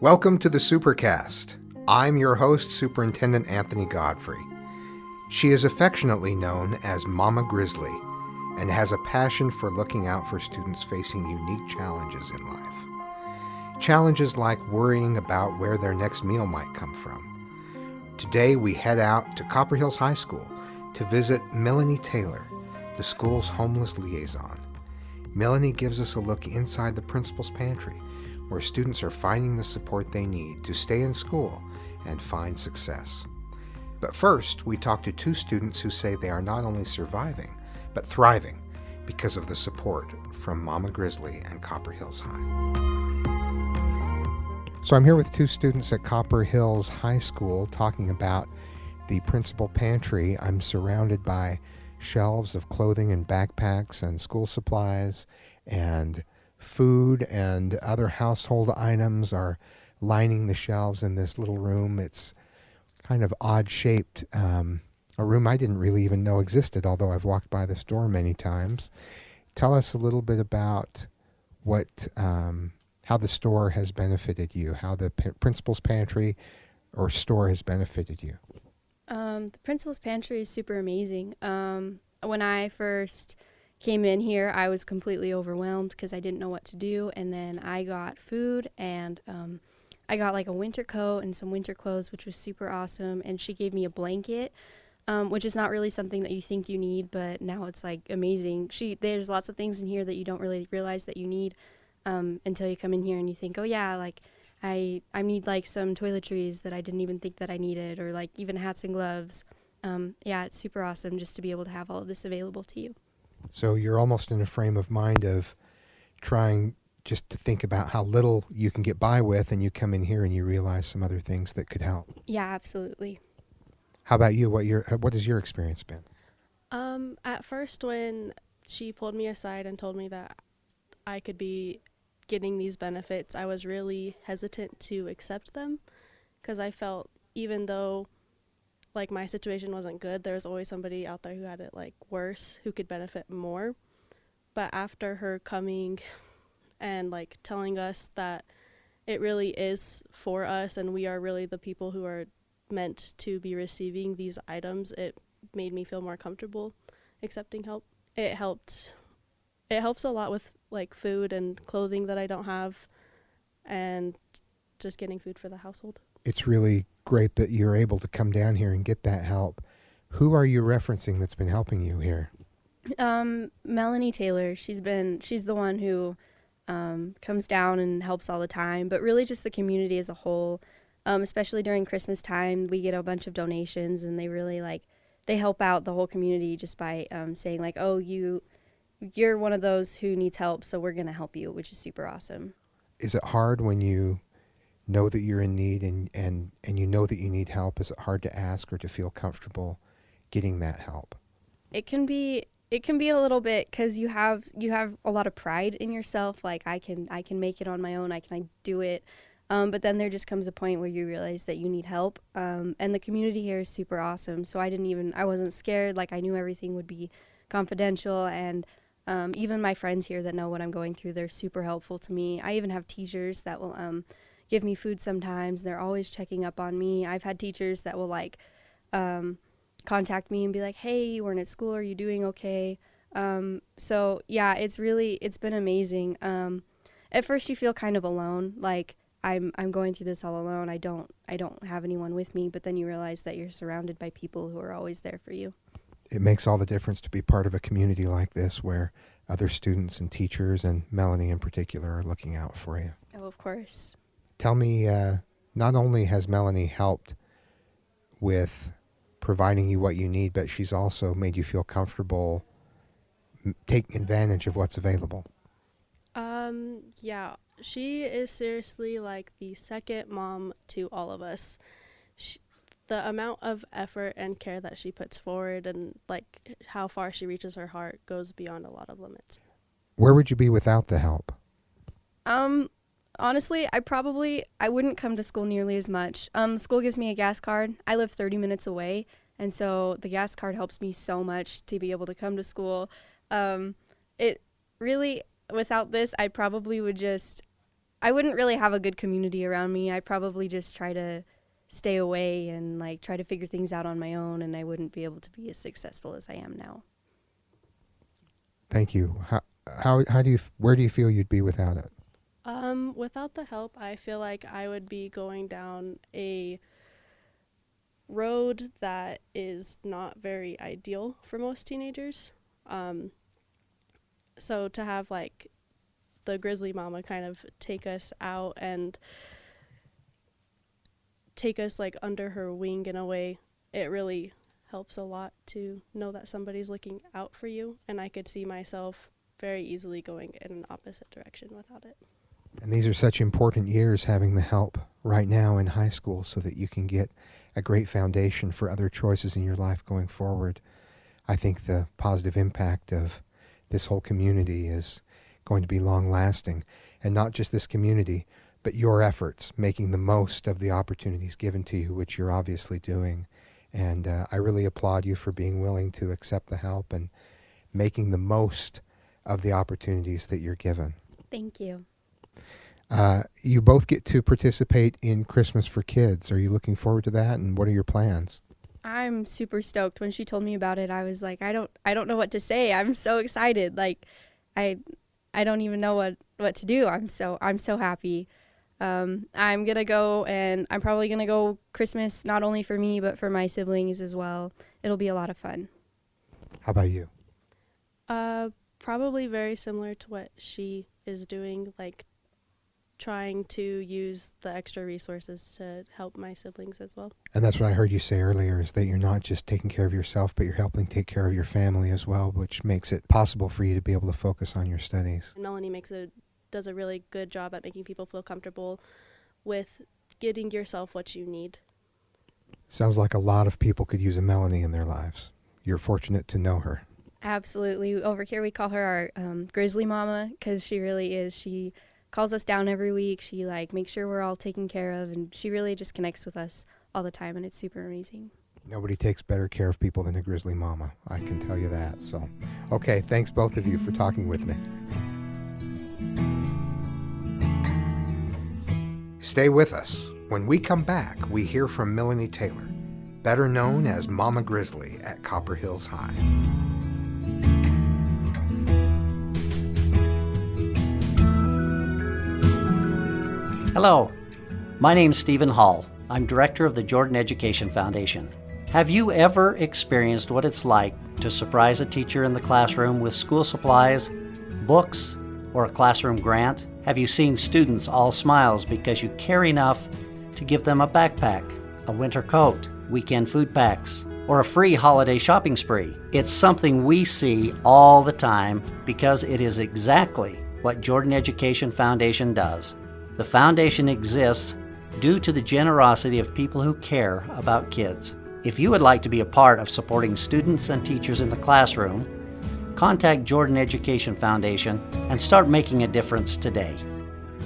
Welcome to the Supercast. I'm your host, Superintendent Anthony Godfrey. She is affectionately known as Mama Grizzly and has a passion for looking out for students facing unique challenges in life. Challenges like worrying about where their next meal might come from. Today we head out to Copper Hills High School to visit Milonie Taylor, the school's homeless liaison. Milonie gives us a look inside the Principal's Pantry, where students are finding the support they need to stay in school and find success. But first, we talk to two students who say they are not only surviving, but thriving because of the support from Mama Grizzly and Copper Hills High. So I'm here with two students at Copper Hills High School talking about the Principal Pantry. I'm surrounded by shelves of clothing and backpacks and school supplies, and food and other household items are lining the shelves in this little room. It's kind of odd-shaped, a room I didn't really even know existed, although I've walked by the store many times. Tell us a little bit about what, how the store has benefited you, how the Principal's Pantry or store has benefited you. The Principal's Pantry is super amazing. When I first came in here, I was completely overwhelmed because I didn't know what to do, and then I got food, and I got like a winter coat and some winter clothes, which was super awesome, and she gave me a blanket, which is not really something that you think you need, but now it's like amazing. There's lots of things in here that you don't really realize that you need until you come in here and you think, oh yeah, like I need like some toiletries that I didn't even think that I needed, or like even hats and gloves. Yeah, it's super awesome just to be able to have all of this available to you. So you're almost in a frame of mind of trying just to think about how little you can get by with, and you come in here and you realize some other things that could help. Yeah, absolutely. How about you? What has your experience been? At first, when she pulled me aside and told me that I could be getting these benefits, I was really hesitant to accept them, because I felt even though like my situation wasn't good, there was always somebody out there who had it like worse, who could benefit more. But after her coming and like telling us that it really is for us and we are really the people who are meant to be receiving these items, it made me feel more comfortable accepting help. It helps a lot with like food and clothing that I don't have, and just getting food for the household. It's really great that you're able to come down here and get that help. Who are you referencing that's been helping you here? Milonie Taylor. She's the one who comes down and helps all the time, but really just the community as a whole. Especially during Christmas time, we get a bunch of donations, and they really they help out the whole community just by saying like, oh, you're one of those who needs help, so we're going to help you, which is super awesome. Is it hard when you know that you're in need and you know that you need help? Is it hard to ask or to feel comfortable getting that help? It can be a little bit, because you have a lot of pride in yourself, like I can make it on my own, I do it. But then there just comes a point where you realize that you need help. And the community here is super awesome. So I wasn't scared. Like, I knew everything would be confidential, and even my friends here that know what I'm going through, they're super helpful to me. I even have teachers that will give me food sometimes. They're always checking up on me. I've had teachers that will contact me and be like, hey, you weren't at school, are you doing okay? So yeah, it's been amazing. At first you feel kind of alone, like I'm going through this all alone. I don't have anyone with me, but then you realize that you're surrounded by people who are always there for you. It makes all the difference to be part of a community like this, where other students and teachers, and Milonie in particular, are looking out for you. Oh, of course. Tell me, not only has Milonie helped with providing you what you need, but she's also made you feel comfortable taking advantage of what's available. Yeah, she is seriously like the second mom to all of us. The amount of effort and care that she puts forward, and like how far she reaches her heart, goes beyond a lot of limits. Where would you be without the help? Honestly, I wouldn't come to school nearly as much. The school gives me a gas card. I live 30 minutes away, and so the gas card helps me so much to be able to come to school. It really, without this, I probably would just I wouldn't really have a good community around me. I'd probably just try to stay away and like try to figure things out on my own, and I wouldn't be able to be as successful as I am now. Thank you. Where do you feel you'd be without it? Without the help, I feel like I would be going down a road that is not very ideal for most teenagers. So to have like the Grizzly Mama kind of take us out and take us like under her wing in a way, it really helps a lot to know that somebody's looking out for you, and I could see myself very easily going in an opposite direction without it. And these are such important years, having the help right now in high school so that you can get a great foundation for other choices in your life going forward. I think the positive impact of this whole community is going to be long-lasting. And not just this community, but your efforts, making the most of the opportunities given to you, which you're obviously doing. And I really applaud you for being willing to accept the help and making the most of the opportunities that you're given. Thank you. You both get to participate in Christmas for Kids. Are you looking forward to that, and what are your plans? I'm super stoked. When she told me about it, I was like, I don't know what to say. I'm so excited. Like, I don't even know what to do. I'm so happy. I'm gonna go, and I'm probably gonna go Christmas not only for me but for my siblings as well. It'll be a lot of fun. How about you? Probably very similar to what she is doing, like trying to use the extra resources to help my siblings as well. And that's what I heard you say earlier, is that you're not just taking care of yourself, but you're helping take care of your family as well, which makes it possible for you to be able to focus on your studies. And Milonie does a really good job at making people feel comfortable with getting yourself what you need. Sounds like a lot of people could use a Milonie in their lives. You're fortunate to know her. Absolutely. Over here we call her our Grizzly Mama, because she really is. She calls us down every week. She like makes sure we're all taken care of, and she really just connects with us all the time, and it's super amazing. Nobody takes better care of people than a Grizzly Mama. I can tell you that. So, okay, thanks both of you for talking with me. Stay with us. When we come back, we hear from Milonie Taylor, better known as Mama Grizzly at Copper Hills High. Hello, my name's Stephen Hall. I'm director of the Jordan Education Foundation. Have you ever experienced what it's like to surprise a teacher in the classroom with school supplies, books, or a classroom grant? Have you seen students all smiles because you care enough to give them a backpack, a winter coat, weekend food packs, or a free holiday shopping spree? It's something we see all the time because it is exactly what Jordan Education Foundation does. The foundation exists due to the generosity of people who care about kids. If you would like to be a part of supporting students and teachers in the classroom, contact Jordan Education Foundation and start making a difference today.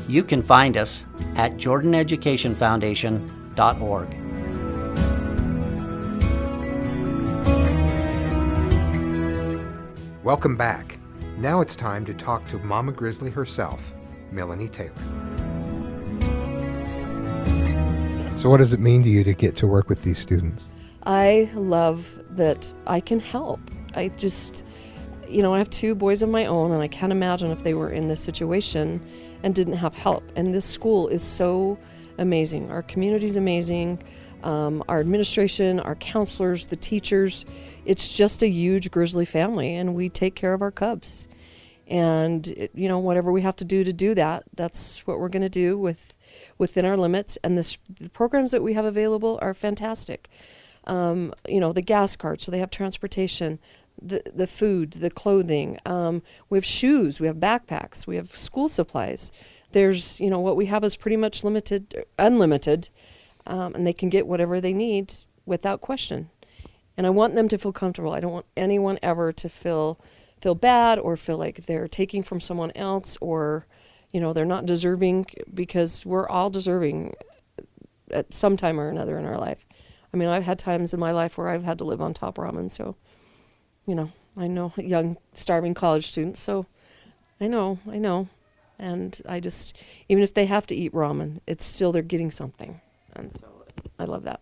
You can find us at jordaneducationfoundation.org. Welcome back. Now it's time to talk to Mama Grizzly herself, Milonie Taylor. So what does it mean to you to get to work with these students? I love that I can help. I just, I have two boys of my own, and I can't imagine if they were in this situation and didn't have help. And this school is so amazing. Our community's amazing. Our administration, our counselors, the teachers. It's just a huge Grizzly family, and we take care of our cubs. And, whatever we have to do that, that's what we're going to do within our limits. And the programs that we have available are fantastic. The gas card, so they have transportation, the food, the clothing. We have shoes, we have backpacks, we have school supplies. There's, what we have is pretty much unlimited, and they can get whatever they need without question. And I want them to feel comfortable. I don't want anyone ever to feel bad or feel like they're taking from someone else, or they're not deserving, because we're all deserving at some time or another in our life. I mean, I've had times in my life where I've had to live on top ramen, so, I know young, starving college students, so I know. And I just, even if they have to eat ramen, it's still they're getting something. And so I love that.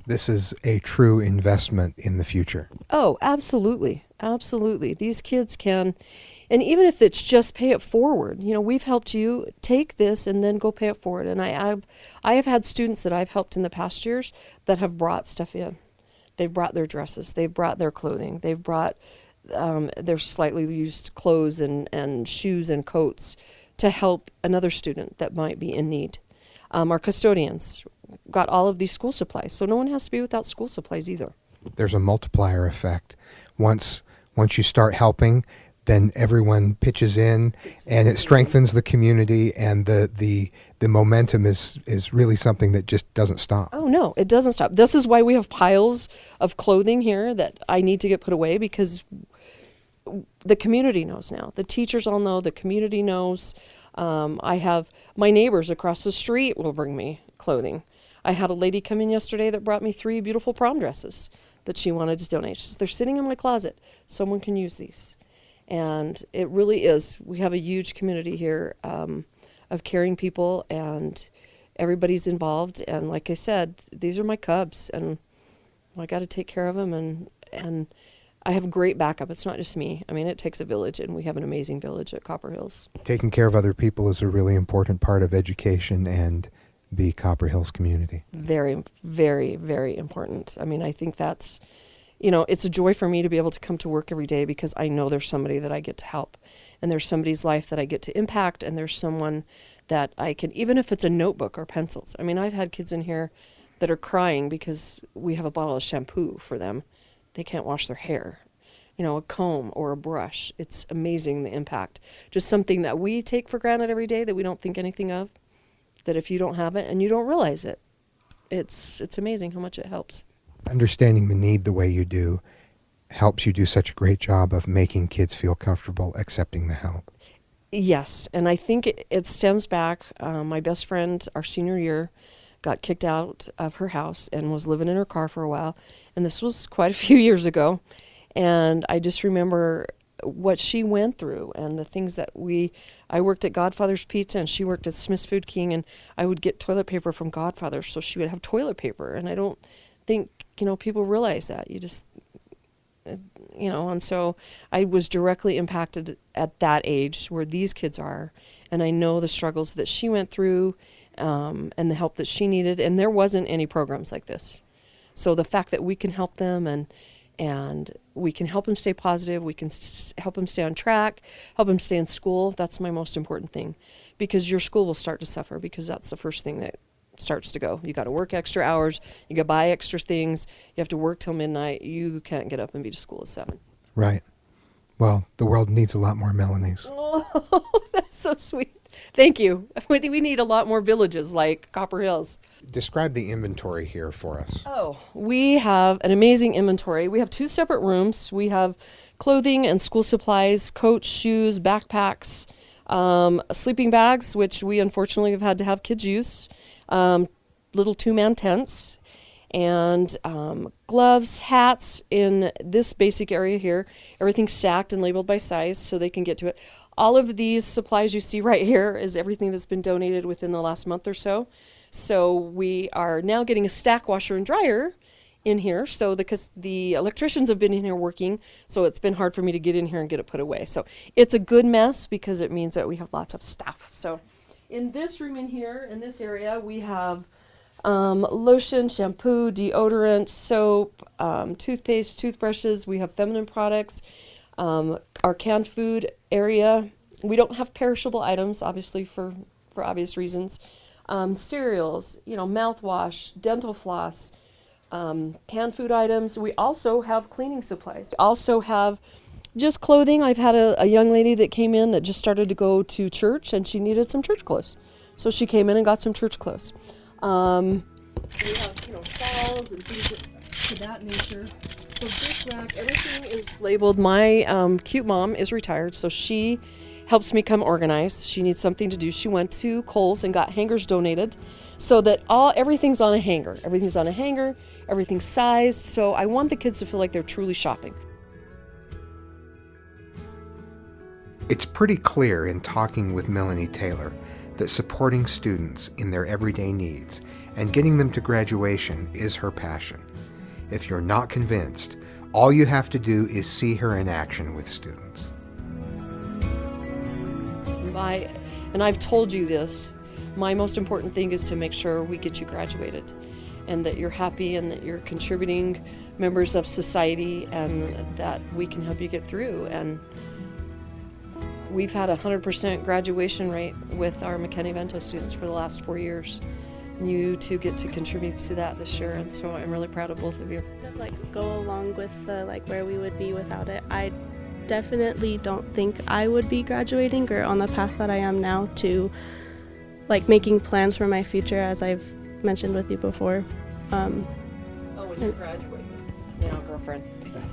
This is a true investment in the future. Oh, absolutely. Absolutely. These kids can, and even if it's just pay it forward, we've helped you take this and then go pay it forward. And I have had students that I've helped in the past years that have brought stuff in. They've brought their dresses, they've brought their clothing, they've brought their slightly used clothes and shoes and coats to help another student that might be in need. Our custodians got all of these school supplies, so no one has to be without school supplies either. There's a multiplier effect. Once you start helping, then everyone pitches in, and it strengthens the community, and the momentum is really something that just doesn't stop. Oh no, it doesn't stop. This is why we have piles of clothing here that I need to get put away, because the community knows now. The teachers all know, the community knows. I have my neighbors across the street will bring me clothing. I had a lady come in yesterday that brought me 3 beautiful prom dresses that she wanted to donate. She says, they're sitting in my closet. Someone can use these. And it really is. We have a huge community here of caring people, and everybody's involved. And like I said, these are my cubs, and I got to take care of them. And I have great backup. It's not just me. I mean, it takes a village, and we have an amazing village at Copper Hills. Taking care of other people is a really important part of education and the Copper Hills community. Very, very, very important. I mean, I think that's, it's a joy for me to be able to come to work every day, because I know there's somebody that I get to help, and there's somebody's life that I get to impact, and there's someone that I can, even if it's a notebook or pencils. I mean, I've had kids in here that are crying because we have a bottle of shampoo for them. They can't wash their hair, a comb or a brush. It's amazing, the impact. Just something that we take for granted every day that we don't think anything of, that if you don't have it and you don't realize it, it's amazing how much it helps. Understanding the need the way you do helps you do such a great job of making kids feel comfortable accepting the help. Yes, and I think it stems back. My best friend, our senior year, got kicked out of her house and was living in her car for a while. And this was quite a few years ago. And I just remember what she went through and the things that I worked at Godfather's Pizza, and she worked at Smith's Food King, and I would get toilet paper from Godfather, so she would have toilet paper. And I don't think, people realize that. You just, and so I was directly impacted at that age where these kids are. And I know the struggles that she went through, and the help that she needed. And there wasn't any programs like this. So the fact that we can help them and we can help them stay positive, we can help them stay on track, help them stay in school, that's my most important thing. Because your school will start to suffer, because that's the first thing that starts to go. You got to work extra hours, you got to buy extra things, you have to work till midnight, you can't get up and be to school at 7. Right. Well, the world needs a lot more Melanies. Oh, that's so sweet. Thank you. We need a lot more villages like Copper Hills. Describe the inventory here for us. Oh, we have an amazing inventory. We have 2 separate rooms. We have clothing and school supplies, coats, shoes, backpacks, sleeping bags, which we unfortunately have had to have kids use, little 2-man tents, and gloves, hats in this basic area here. Everything's stacked and labeled by size so they can get to it. All of these supplies you see right here is everything that's been donated within the last month or so. So we are now getting a stack washer and dryer in here. So because the electricians have been in here working, so it's been hard for me to get in here and get it put away. So it's a good mess because it means that we have lots of stuff. So in this room in here, in this area, we have lotion, shampoo, deodorant, soap, toothpaste, toothbrushes. We have feminine products. Our canned food area, we don't have perishable items, obviously for obvious reasons. Cereals, mouthwash, dental floss, canned food items. We also have cleaning supplies. We also have just clothing. I've had a young lady that came in that just started to go to church, and she needed some church clothes. So she came in and got some church clothes. We have, shawls and things to that nature. So this rack, everything is labeled. My cute mom is retired, so she helps me come organize. She needs something to do. She went to Kohl's and got hangers donated so that everything's on a hanger. Everything's on a hanger, everything's sized. So I want the kids to feel like they're truly shopping. It's pretty clear in talking with Milonie Taylor that supporting students in their everyday needs and getting them to graduation is her passion. If you're not convinced, all you have to do is see her in action with students. And I've told you this, my most important thing is to make sure we get you graduated and that you're happy and that you're contributing members of society and that we can help you get through. And we've had a 100% graduation rate with our McKinney-Vento students for the last 4 years. You two get to contribute to that this year, and so I'm really proud of both of you. Go along with the where we would be without it. I definitely don't think I would be graduating or on the path that I am now to making plans for my future, as I've mentioned with you before. When you graduate, girlfriend.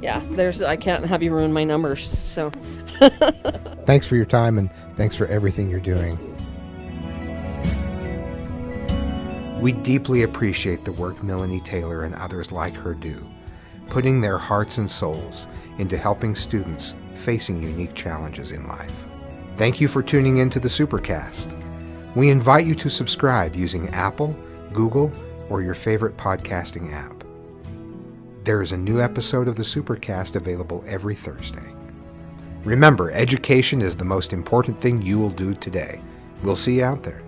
Yeah, I can't have you ruin my numbers, so. Thanks for your time and thanks for everything you're doing. We deeply appreciate the work Milonie Taylor and others like her do, putting their hearts and souls into helping students facing unique challenges in life. Thank you for tuning in to the Supercast. We invite you to subscribe using Apple, Google, or your favorite podcasting app. There is a new episode of the Supercast available every Thursday. Remember, education is the most important thing you will do today. We'll see you out there.